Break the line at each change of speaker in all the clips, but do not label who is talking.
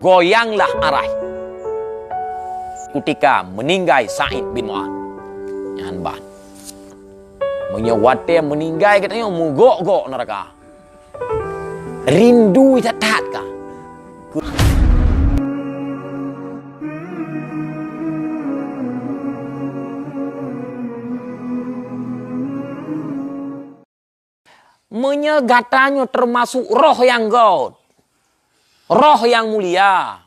Goyanglah arah ketika meninggal Sa'id bin Mu'adz. Yan ban. Menyewate meninggal katanya mugok-gok neraka. Rindu tak kah? Menyegatanya termasuk roh yang god. Roh yang mulia.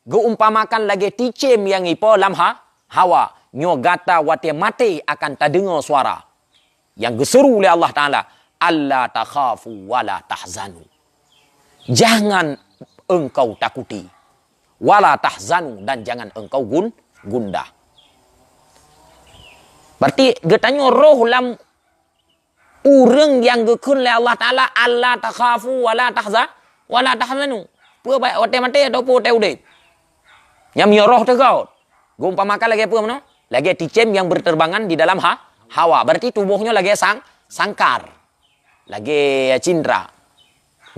Geumpamakan lagi ticem yang ipo lam hawa. Nyo gata wate mati akan terdengar suara. Yang geseru oleh Allah Ta'ala. Alla takhafu wala tahzanu. Jangan engkau takuti. Wala tahzanu. Dan jangan engkau gundah. Berarti getanya roh lam urang yang gekun oleh Allah Ta'ala. Alla takhafu wala tahzanu. Pua baik wate mati atau pua teudip. Yang roh tegau. Geumpamakan lagi apa mana? Lagi ticem yang berterbangan di dalam hawa. Berarti tubuhnya lagi sangkar. Lagi cindra.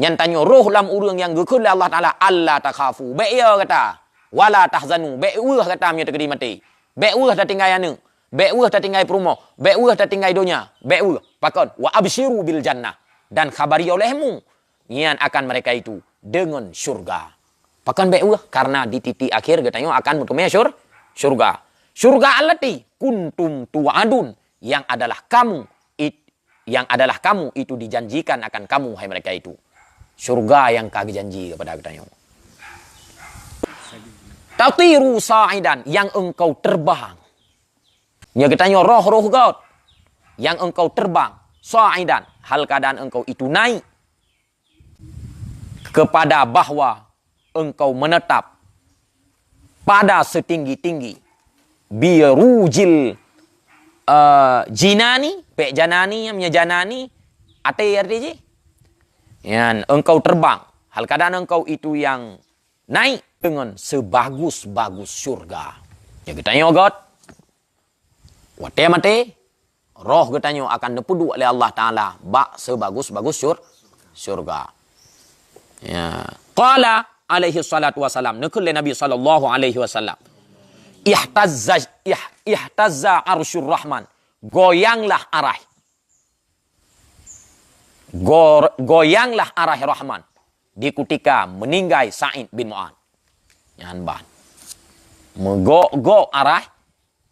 Nyantanya roh lam urang yang gekun oleh Allah Ta'ala. Allah takhafu. Be'ya kata. Wala tahzanu. Be'uah kata minyak tegedi mati. Be'uah tak tinggal yang Be'uah tak tinggal perumoh. Be'uah tak tinggal dunia. Be'uah. Pakon. Wa absyiru bil jannah. Dan khabari olehmu. Nian akan mereka itu dengan syurga. Pakan be'uah. Karena di titik akhir katanya akan bertemu syurga. Syurga allati kuntum tu'adun. Yang adalah kamu itu dijanjikan akan kamu hai mereka itu. Syurga yang kami janji kepada katanya. Tatiru sa'idan. Yang engkau terbang. Ya katanya roh-roh God. Yang engkau terbang. Sa'idan. Hal keadaan engkau itu naik. Kepada bahwa engkau menetap pada setinggi-tinggi birujil jinani, pek janani, yang janani, ate artinya yan engkau terbang, hal keadaan engkau itu yang naik dengan sebagus-bagus surga. Ya katanya God, wate mate, roh katanya akan dipudu oleh Allah Ta'ala bak sebagus-bagus surga. Ya. Qala alaihi salatu wasalam. Nukul Nabi sallallahu alaihi wasallam. Ihtazza arsyur rahman. Goyanglah arah. Goyanglah arah rahman. Di ketika meninggal Sa'id bin Mu'adz. Yan ban. Go arah.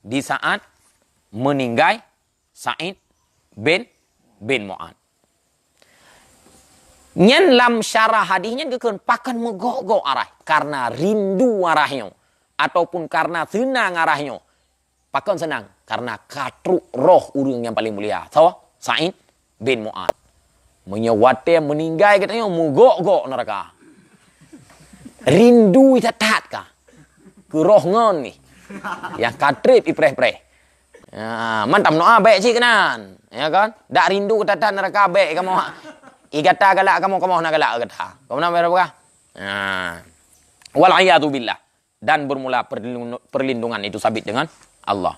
Di saat meninggal Sa'id bin Mu'adz. Nyen lam syarah hadisnya gekun pakan megok-gok arah karena rindu arahnya ataupun karena senang arahnya. Pakan senang karena katruk roh urang yang paling mulia. Sa'id bin Mu'adz. Menyewate meninggal katanya megok-gok neraka. Rindu tak kah? Ke roh ngon ni. Yang katrip ipreh-preh. Ya, mantap noa baik cik kanan. Ya kan? Dak rindu tak neraka baik kamu. Igata galak kamu nak galak kata. Kamu nak berapa? Wal'iyadu billah. Dan bermula perlindungan itu sabit dengan Allah.